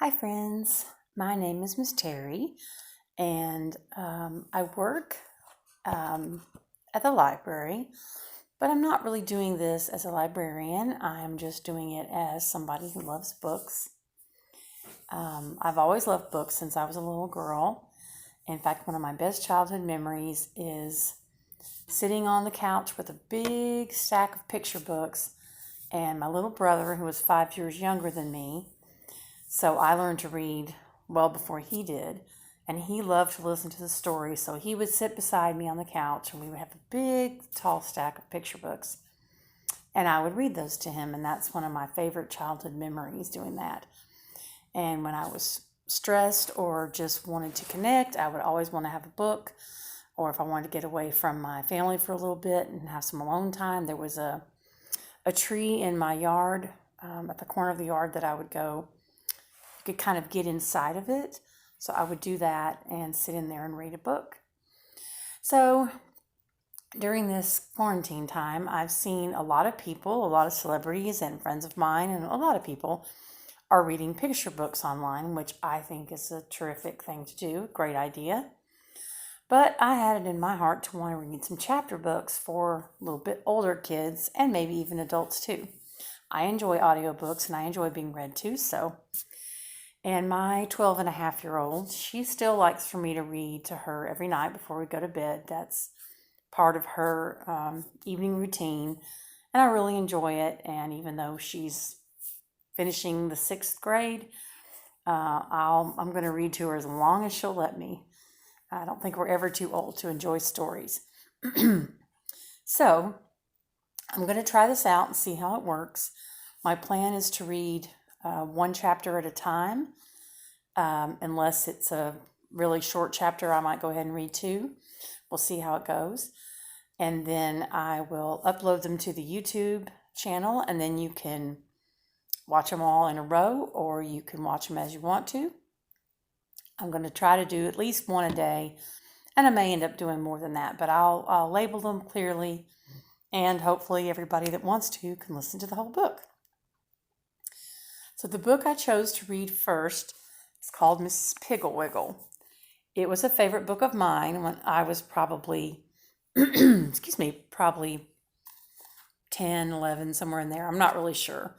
Hi, friends. My name is Miss Terry, and I work um, at the library, but I'm not really doing this as a librarian. I'm just doing it as somebody who loves books. I've always loved books since I was a little girl. In fact, one of my best childhood memories is sitting on the couch with a big stack of picture books and my little brother, who was 5 years younger than me. So I learned to read well before he did, and he loved to listen to the stories. So he would sit beside me on the couch, and we would have a big, tall stack of picture books, and I would read those to him. And that's one of my favorite childhood memories, doing that. And when I was stressed or just wanted to connect, I would always want to have a book. Or if I wanted to get away from my family for a little bit and have some alone time, there was a tree in my yard, at the corner of the yard, that I would go. You could kind of get inside of it. So I would do that and sit in there and read a book. So during this quarantine time, I've seen a lot of people, a lot of celebrities and friends of mine, and a lot of people are reading picture books online, which I think is a terrific thing to do. Great idea. But I had it in my heart to want to read some chapter books for a little bit older kids and maybe even adults too. I enjoy audiobooks and I enjoy being read to, so. And my 12-and-a-half-year-old, she still likes for me to read to her every night before we go to bed. That's part of her evening routine, and I really enjoy it. And even though she's finishing the 6th grade, I'm going to read to her as long as she'll let me. I don't think we're ever too old to enjoy stories. So I'm going to try this out and see how it works. My plan is to read one chapter at a time. Unless it's a really short chapter, I might go ahead and read 2. We'll see how it goes. And then I will upload them to the YouTube channel, and then you can watch them all in a row, or you can watch them as you want to. I'm going to try to do at least one a day, and I may end up doing more than that, but I'll label them clearly, and hopefully everybody that wants to can listen to the whole book. So the book I chose to read first is called Mrs. Piggle-Wiggle. It was a favorite book of mine when I was probably, probably 10, 11, somewhere in there. I'm not really sure.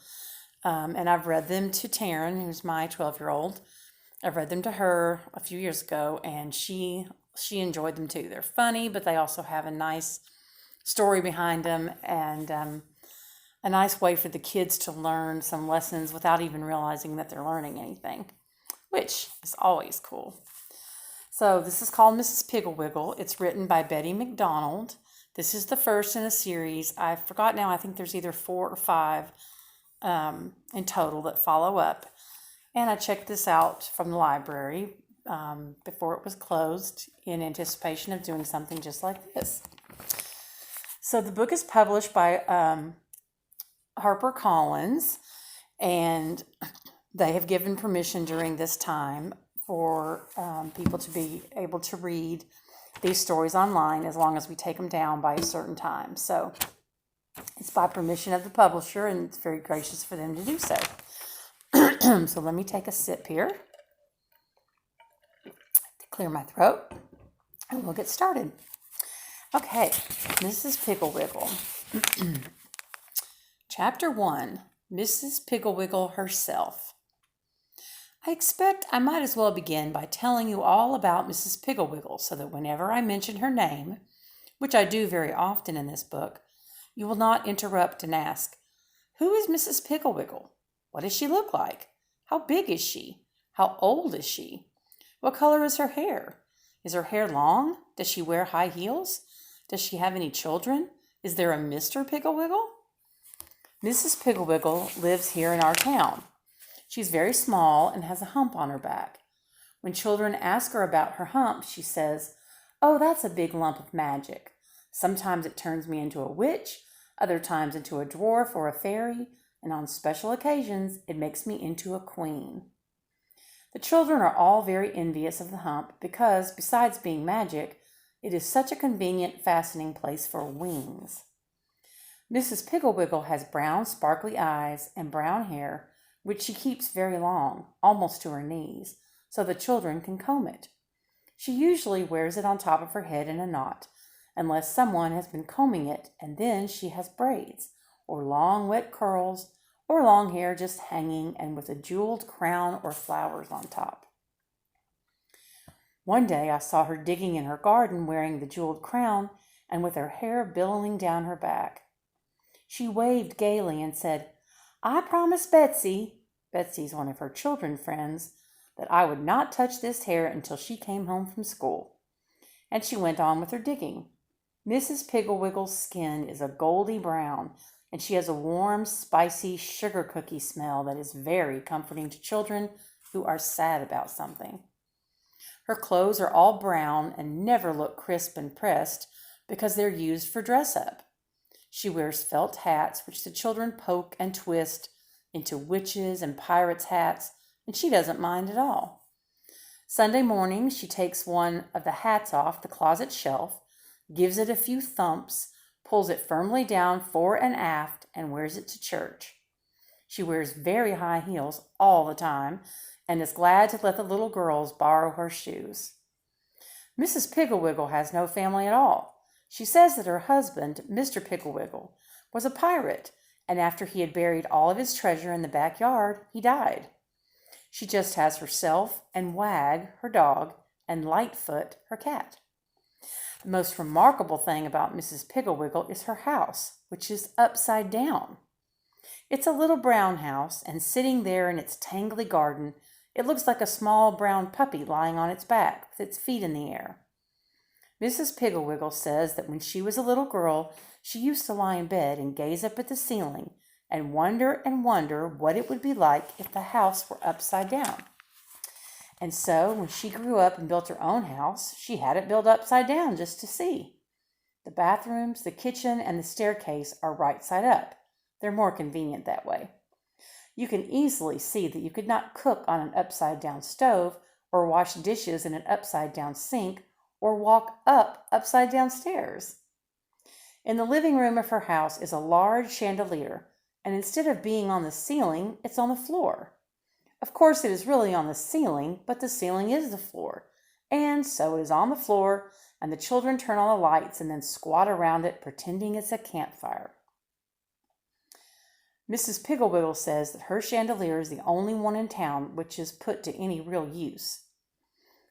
And I've read them to Taryn, who's my 12-year-old. I've read them to her a few years ago, and she enjoyed them too. They're funny, but they also have a nice story behind them, and a nice way for the kids to learn some lessons without even realizing that they're learning anything, which is always cool. So this is called Mrs. Piggle-Wiggle. It's written by Betty McDonald. This is the first in a series. I forgot now. I think there's either 4 or 5 in total that follow up. And I checked this out from the library before it was closed in anticipation of doing something just like this. So the book is published by HarperCollins, and they have given permission during this time for people to be able to read these stories online as long as we take them down by a certain time. So it's by permission of the publisher, and it's very gracious for them to do so. So let me take a sip here to clear my throat, and we'll get started. Okay, Mrs. Piggle-Wiggle. Chapter 1, Mrs. Piggle-Wiggle herself. I expect I might as well begin by telling you all about Mrs. Piggle-Wiggle, so that whenever I mention her name, which I do very often in this book, you will not interrupt and ask, "Who is Mrs. Piggle-Wiggle? What does she look like? How big is she? How old is she? What color is her hair? Is her hair long? Does she wear high heels? Does she have any children? Is there a Mr. Piggle-Wiggle?" Mrs. Piggle-Wiggle lives here in our town. She's very small and has a hump on her back. When children ask her about her hump, she says, "Oh, that's a big lump of magic. Sometimes it turns me into a witch, other times into a dwarf or a fairy, and on special occasions, it makes me into a queen." The children are all very envious of the hump because, besides being magic, it is such a convenient fastening place for wings. Mrs. Piggle-Wiggle has brown, sparkly eyes and brown hair which she keeps very long, almost to her knees, so the children can comb it. She usually wears it on top of her head in a knot, unless someone has been combing it, and then she has braids, or long wet curls, or long hair just hanging and with a jeweled crown or flowers on top. One day I saw her digging in her garden wearing the jeweled crown and with her hair billowing down her back. She waved gaily and said, "I promised Betsy," Betsy's one of her children friends, "that I would not touch this hair until she came home from school." And she went on with her digging. Mrs. Piggle-Wiggle's skin is a goldy brown, and she has a warm, spicy sugar cookie smell that is very comforting to children who are sad about something. Her clothes are all brown and never look crisp and pressed because they're used for dress-up. She wears felt hats, which the children poke and twist into witches' and pirates' hats, and she doesn't mind at all. Sunday morning, she takes one of the hats off the closet shelf, gives it a few thumps, pulls it firmly down fore and aft, and wears it to church. She wears very high heels all the time and is glad to let the little girls borrow her shoes. Mrs. Piggle-Wiggle has no family at all. She says that her husband, Mr. Piggle-Wiggle, was a pirate, and after he had buried all of his treasure in the backyard, he died. She just has herself and Wag, her dog, and Lightfoot, her cat. The most remarkable thing about Mrs. Piggle-Wiggle is her house, which is upside down. It's a little brown house, and sitting there in its tangly garden, it looks like a small brown puppy lying on its back with its feet in the air. Mrs. Piggle-Wiggle says that when she was a little girl, she used to lie in bed and gaze up at the ceiling and wonder what it would be like if the house were upside down. And so when she grew up and built her own house, she had it built upside down just to see. The bathrooms, the kitchen, and the staircase are right side up. They're more convenient that way. You can easily see that you could not cook on an upside down stove or wash dishes in an upside down sink or walk up upside down stairs. In the living room of her house is a large chandelier, and instead of being on the ceiling, it's on the floor. Of course, it is really on the ceiling, but the ceiling is the floor, and so it is on the floor, and the children turn on the lights and then squat around it, pretending it's a campfire. Mrs. Piggle-Wiggle says that her chandelier is the only one in town which is put to any real use.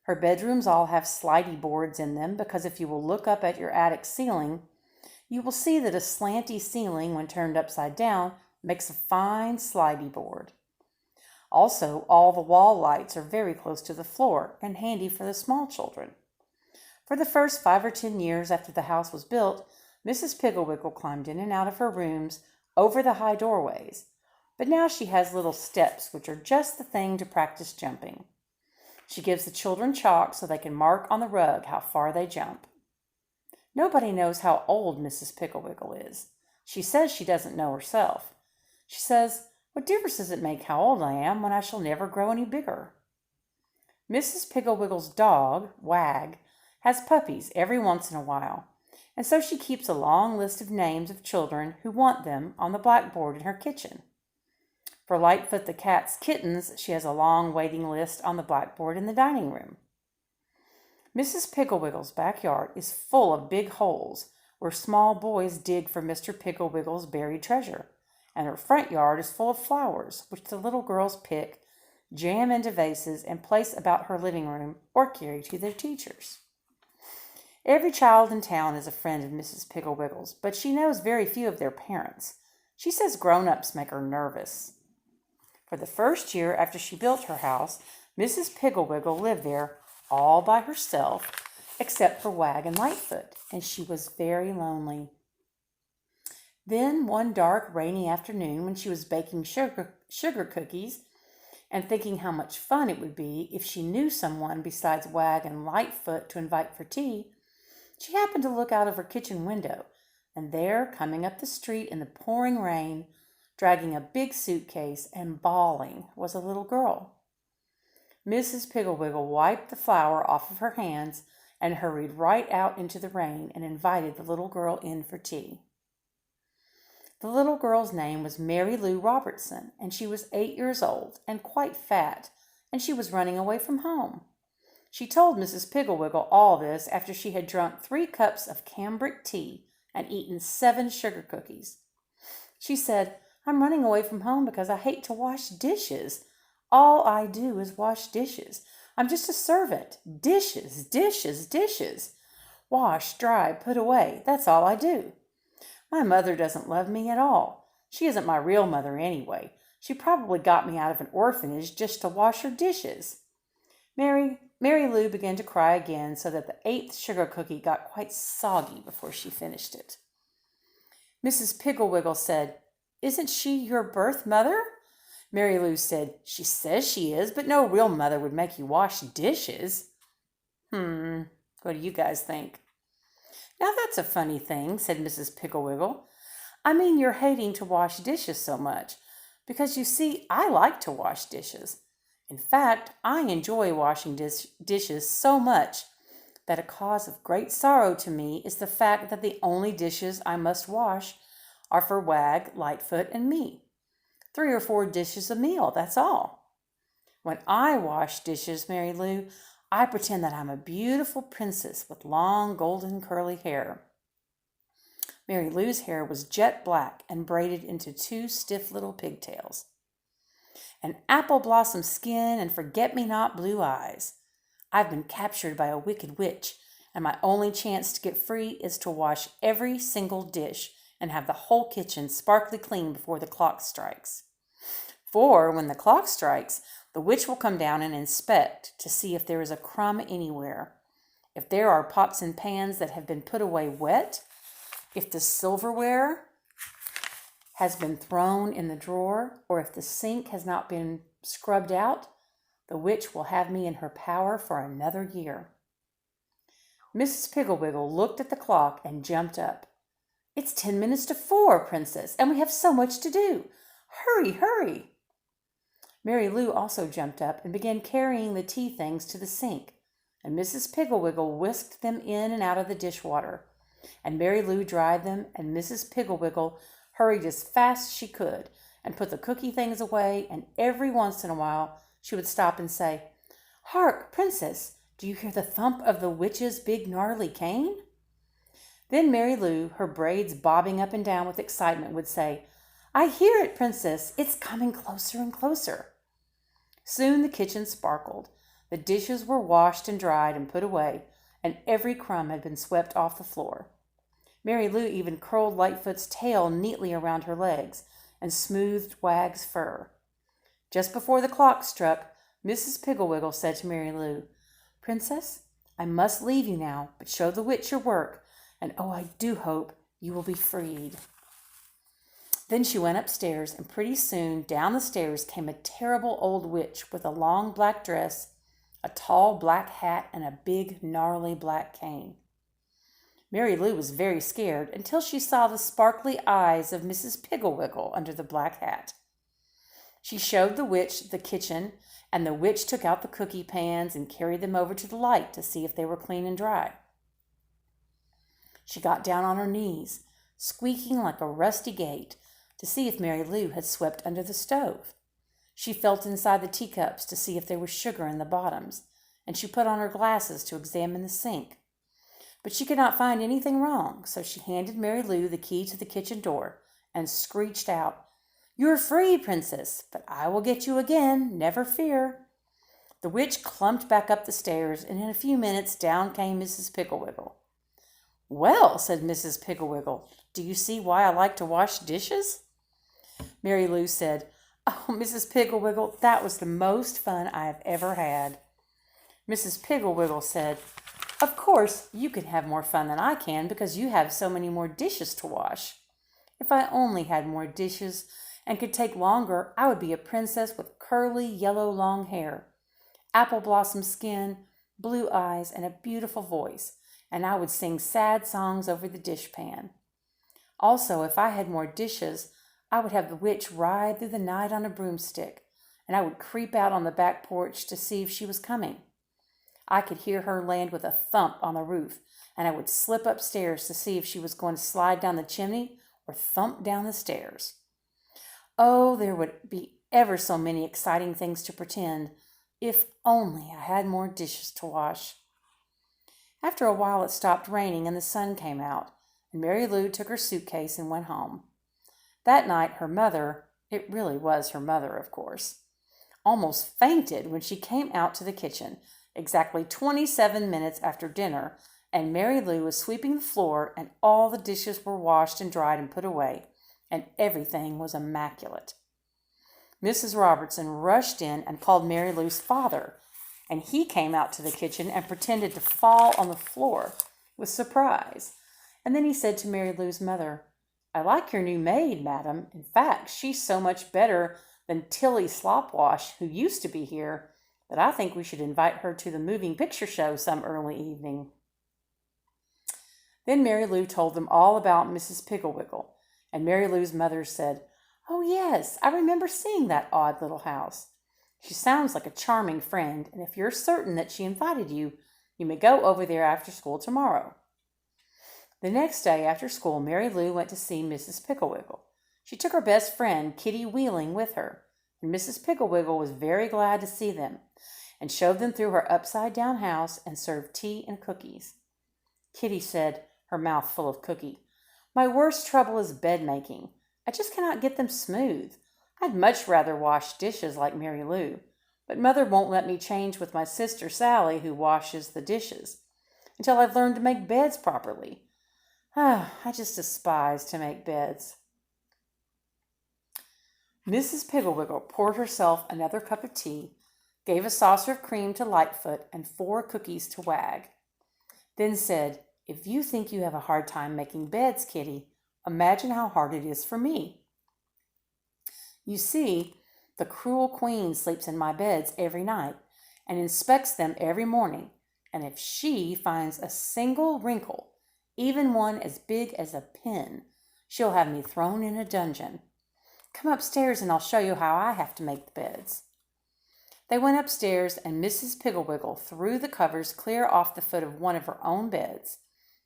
Her bedrooms all have slidey boards in them because if you will look up at your attic ceiling, you will see that a slanty ceiling, when turned upside down, makes a fine slidey board. Also, all the wall lights are very close to the floor and handy for the small children. For the first 5 or 10 years after the house was built, Mrs. Piggle-Wiggle climbed in and out of her rooms over the high doorways, but now she has little steps which are just the thing to practice jumping. She gives the children chalk so they can mark on the rug how far they jump. Nobody knows how old Mrs. Piggle-Wiggle is. She says she doesn't know herself. She says, "What difference does it make how old I am when I shall never grow any bigger?" Mrs. Piggle-Wiggle's dog, Wag, has puppies every once in a while, and so she keeps a long list of names of children who want them on the blackboard in her kitchen. For Lightfoot the cat's kittens, she has a long waiting list on the blackboard in the dining room. Mrs. Piggle-Wiggle's backyard is full of big holes where small boys dig for Mr. Piggle-Wiggle's buried treasure, and her front yard is full of flowers which the little girls pick, jam into vases, and place about her living room or carry to their teachers. Every child in town is a friend of Mrs. Piggle-Wiggle's, but she knows very few of their parents. She says grown-ups make her nervous. For the first year after she built her house, Mrs. Piggle-Wiggle lived there all by herself, except for Wag and Lightfoot, and she was very lonely. Then one dark, rainy afternoon, when she was baking sugar cookies and thinking how much fun it would be if she knew someone besides Wag and Lightfoot to invite for tea, she happened to look out of her kitchen window, and there, coming up the street in the pouring rain, dragging a big suitcase and bawling, was a little girl. Mrs. Piggle-Wiggle wiped the flour off of her hands and hurried right out into the rain and invited the little girl in for tea. The little girl's name was Mary Lou Robertson, and she was 8 years old and quite fat, and she was running away from home. She told Mrs. Piggle-Wiggle all this after she had drunk 3 cups of cambric tea and eaten 7 sugar cookies. She said, "I'm running away from home because I hate to wash dishes. All I do is wash dishes. I'm just a servant. Dishes, dishes, dishes. Wash, dry, put away. That's all I do. My mother doesn't love me at all. She isn't my real mother anyway. She probably got me out of an orphanage just to wash her dishes." Mary Lou began to cry again, so that the 8th sugar cookie got quite soggy before she finished it. Mrs. Piggle-Wiggle said, "Isn't she your birth mother?" Mary Lou said, "She says she is, but no real mother would make you wash dishes." What do you guys think? "Now that's a funny thing," said Mrs. Piggle-Wiggle. "I mean you're hating to wash dishes so much, because you see, I like to wash dishes. In fact, I enjoy washing dishes so much that a cause of great sorrow to me is the fact that the only dishes I must wash are for Wag, Lightfoot, and me. 3 or 4 dishes a meal, that's all. When I wash dishes, Mary Lou, I pretend that I'm a beautiful princess with long golden curly hair." Mary Lou's hair was jet black and braided into 2 stiff little pigtails. "An apple blossom skin and forget-me-not blue eyes. I've been captured by a wicked witch, and my only chance to get free is to wash every single dish and have the whole kitchen sparkly clean before the clock strikes. For when the clock strikes, the witch will come down and inspect to see if there is a crumb anywhere, if there are pots and pans that have been put away wet, if the silverware has been thrown in the drawer, or if the sink has not been scrubbed out. The witch will have me in her power for another year." Mrs. Piggle-Wiggle looked at the clock and jumped up. "It's 10 minutes to 4, Princess, and we have so much to do. Hurry, hurry." Mary Lou also jumped up and began carrying the tea things to the sink, and Mrs. Piggle-Wiggle whisked them in and out of the dishwater, and Mary Lou dried them, and Mrs. Piggle-Wiggle hurried as fast as she could and put the cookie things away, and every once in a while she would stop and say, "Hark, Princess, do you hear the thump of the witch's big gnarly cane?" Then Mary Lou, her braids bobbing up and down with excitement, would say, "I hear it, Princess. It's coming closer and closer." Soon the kitchen sparkled. The dishes were washed and dried and put away, and every crumb had been swept off the floor. Mary Lou even curled Lightfoot's tail neatly around her legs and smoothed Wag's fur. Just before the clock struck, Mrs. Piggle-Wiggle said to Mary Lou, "Princess, I must leave you now, but show the witch your work, and oh, I do hope you will be freed." Then she went upstairs, and pretty soon down the stairs came a terrible old witch with a long black dress, a tall black hat, and a big gnarly black cane. Mary Lou was very scared until she saw the sparkly eyes of Mrs. Piggle-Wiggle under the black hat. She showed the witch the kitchen, and the witch took out the cookie pans and carried them over to the light to see if they were clean and dry. She got down on her knees, squeaking like a rusty gate, to see if Mary Lou had swept under the stove. She felt inside the teacups to see if there was sugar in the bottoms, and she put on her glasses to examine the sink. But she could not find anything wrong, so she handed Mary Lou the key to the kitchen door and screeched out, "You're free, Princess, but I will get you again, never fear." The witch clumped back up the stairs, and in a few minutes down came Mrs. Piggle-Wiggle. "Well," said Mrs. Piggle-Wiggle, "do you see why I like to wash dishes?" Mary Lou said, "Oh, Mrs. Piggle-Wiggle, that was the most fun I have ever had." Mrs. Piggle-Wiggle said, "Of course, you can have more fun than I can because you have so many more dishes to wash. If I only had more dishes and could take longer, I would be a princess with curly, yellow, long hair, apple blossom skin, blue eyes, and a beautiful voice, and I would sing sad songs over the dishpan. Also, if I had more dishes, I would have the witch ride through the night on a broomstick, and I would creep out on the back porch to see if she was coming. I could hear her land with a thump on the roof, and I would slip upstairs to see if she was going to slide down the chimney or thump down the stairs. Oh, there would be ever so many exciting things to pretend, if only I had more dishes to wash. After a while it stopped raining and the sun came out, and Mary Lou took her suitcase and went home. That night her mother, it really was her mother, of course, almost fainted when she came out to the kitchen, exactly 27 minutes after dinner, and Mary Lou was sweeping the floor, and all the dishes were washed and dried and put away, and everything was immaculate. Mrs. Robertson rushed in and called Mary Lou's father, and he came out to the kitchen and pretended to fall on the floor with surprise. And then he said to Mary Lou's mother, "I like your new maid, madam. In fact, she's so much better than Tilly Slopwash, who used to be here, that I think we should invite her to the moving picture show some early evening." Then Mary Lou told them all about Mrs. Piggle-Wiggle, and Mary Lou's mother said, "Oh yes, I remember seeing that odd little house. She sounds like a charming friend, and if you're certain that she invited you, you may go over there after school tomorrow." The next day after school, Mary Lou went to see Mrs. Piggle-Wiggle. She took her best friend, Kitty Wheeling, with her, and Mrs. Piggle-Wiggle was very glad to see them, and showed them through her upside-down house and served tea and cookies. Kitty said, her mouth full of cookie, "My worst trouble is bed making. I just cannot get them smooth. I'd much rather wash dishes like Mary Lou, but Mother won't let me change with my sister Sally, who washes the dishes, until I've learned to make beds properly. I just despise to make beds." Mrs. Piggle-Wiggle poured herself another cup of tea, gave a saucer of cream to Lightfoot and 4 cookies to Wag, then said, "If you think you have a hard time making beds, Kitty, imagine how hard it is for me. You see, the cruel queen sleeps in my beds every night and inspects them every morning, and if she finds a single wrinkle, even one as big as a pin, she'll have me thrown in a dungeon. Come upstairs and I'll show you how I have to make the beds." They went upstairs, and Mrs. Piggle-Wiggle threw the covers clear off the foot of one of her own beds.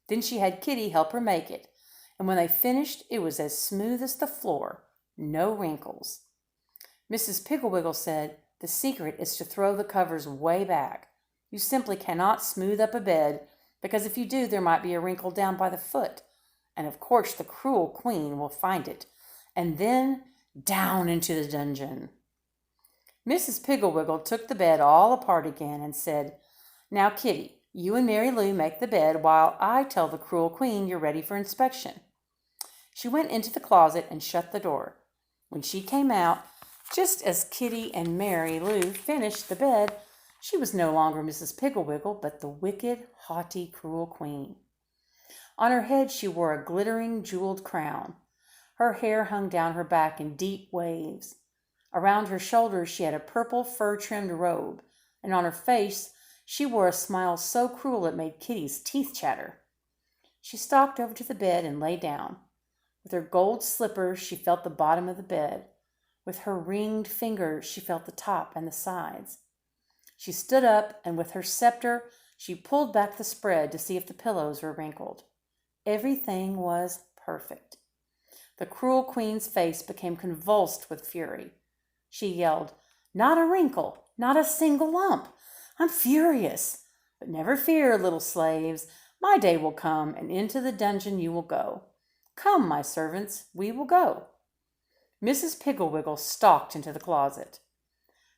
Then she had Kitty help her make it, and when they finished, it was as smooth as the floor, no wrinkles. Mrs. Piggle-Wiggle said, "The secret is to throw the covers way back. You simply cannot smooth up a bed, because if you do, there might be a wrinkle down by the foot, and of course the cruel queen will find it, and then down into the dungeon." Mrs. Piggle-Wiggle took the bed all apart again and said, "Now, Kitty, you and Mary Lou make the bed while I tell the cruel queen you're ready for inspection." She went into the closet and shut the door. When she came out, just as Kitty and Mary Lou finished the bed, she was no longer Mrs. Piggle-Wiggle, but the wicked, haughty, cruel queen. On her head she wore a glittering, jeweled crown. Her hair hung down her back in deep waves. Around her shoulders she had a purple fur-trimmed robe, and on her face she wore a smile so cruel it made Kitty's teeth chatter. She stalked over to the bed and lay down. With her gold slippers she felt the bottom of the bed. With her ringed fingers she felt the top and the sides. She stood up, and with her scepter she pulled back the spread to see if the pillows were wrinkled. Everything was perfect. The cruel queen's face became convulsed with fury. She yelled, "Not a wrinkle, not a single lump. I'm furious. But never fear, little slaves. My day will come, and into the dungeon you will go. Come, my servants, we will go." Mrs. Piggle-Wiggle stalked into the closet.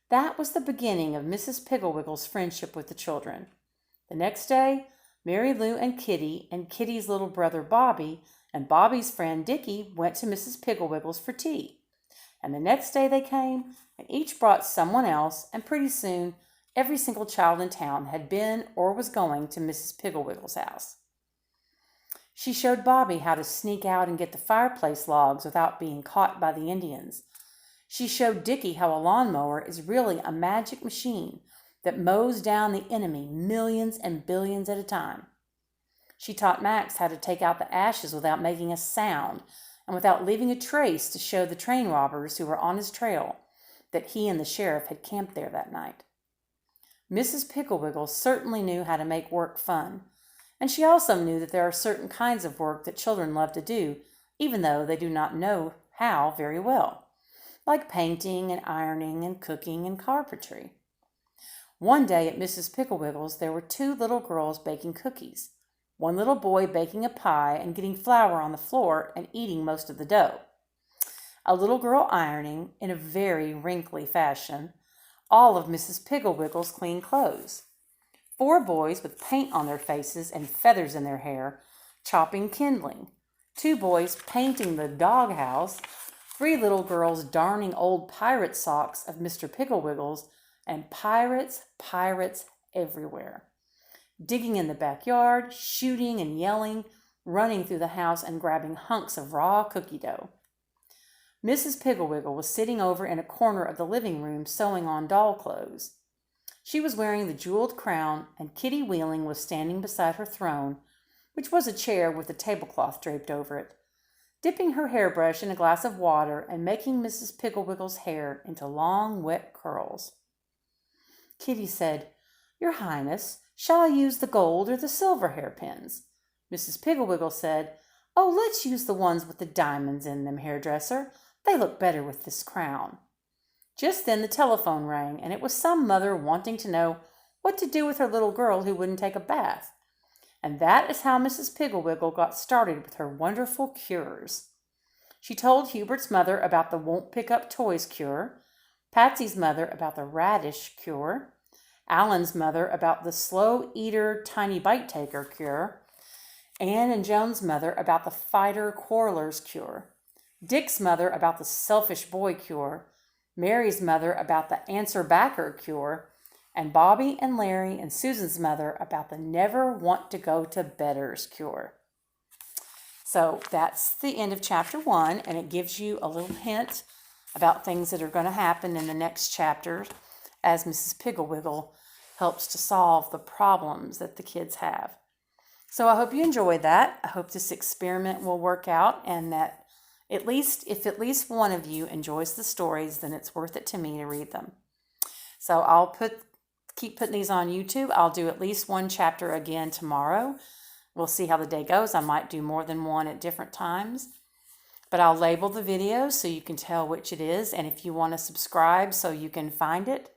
That was the beginning of Mrs. Piggle-Wiggle's friendship with the children. The next day, Mary Lou and Kitty's little brother Bobby, and Bobby's friend Dickie went to Mrs. Piggle-Wiggle's for tea. And the next day they came, and each brought someone else, and pretty soon every single child in town had been or was going to Mrs. Piggle-Wiggle's house. She showed Bobby how to sneak out and get the fireplace logs without being caught by the Indians. She showed Dickie how a lawnmower is really a magic machine that mows down the enemy millions and billions at a time. She taught Max how to take out the ashes without making a sound and without leaving a trace to show the train robbers who were on his trail that he and the sheriff had camped there that night. Mrs. Piggle-Wiggle certainly knew how to make work fun, and she also knew that there are certain kinds of work that children love to do even though they do not know how very well, like painting and ironing and cooking and carpentry. One day at Mrs. Piggle-Wiggle's there were two little girls baking cookies, one little boy baking a pie and getting flour on the floor and eating most of the dough, a little girl ironing, in a very wrinkly fashion, all of Mrs. Piggle-Wiggle's clean clothes, four boys with paint on their faces and feathers in their hair, chopping kindling, two boys painting the doghouse, three little girls darning old pirate socks of Mr. Piggle-Wiggle's, and pirates everywhere, digging in the backyard, shooting and yelling, running through the house and grabbing hunks of raw cookie dough. Mrs. Piggle-Wiggle was sitting over in a corner of the living room sewing on doll clothes. She was wearing the jeweled crown, and Kitty Wheeling was standing beside her throne, which was a chair with a tablecloth draped over it, dipping her hairbrush in a glass of water and making Mrs. Piggle-Wiggle's hair into long, wet curls. Kitty said, "Your Highness, shall I use the gold or the silver hairpins?" Mrs. Piggle-Wiggle said, "Oh, let's use the ones with the diamonds in them, hairdresser. They look better with this crown." Just then the telephone rang, and it was some mother wanting to know what to do with her little girl who wouldn't take a bath. And that is how Mrs. Piggle-Wiggle got started with her wonderful cures. She told Hubert's mother about the won't pick up toys cure, Patsy's mother about the radish cure, Alan's mother about the slow eater, tiny bite taker cure, Anne and Joan's mother about the fighter quarrelers cure, Dick's mother about the selfish boy cure, Mary's mother about the answer backer cure, and Bobby and Larry and Susan's mother about the never want to go to bedders cure. So that's the end of chapter 1, and it gives you a little hint about things that are going to happen in the next chapters as Mrs. Piggle-Wiggle helps to solve the problems that the kids have. So I hope you enjoyed that. I hope this experiment will work out, and that if at least one of you enjoys the stories, then it's worth it to me to read them. So I'll keep putting these on YouTube. I'll do at least one chapter again tomorrow. We'll see how the day goes. I might do more than one at different times. But I'll label the video so you can tell which it is. And if you want to subscribe so you can find it,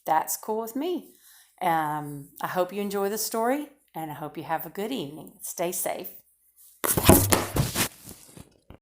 that's cool with me. I hope you enjoy the story, and I hope you have a good evening. Stay safe.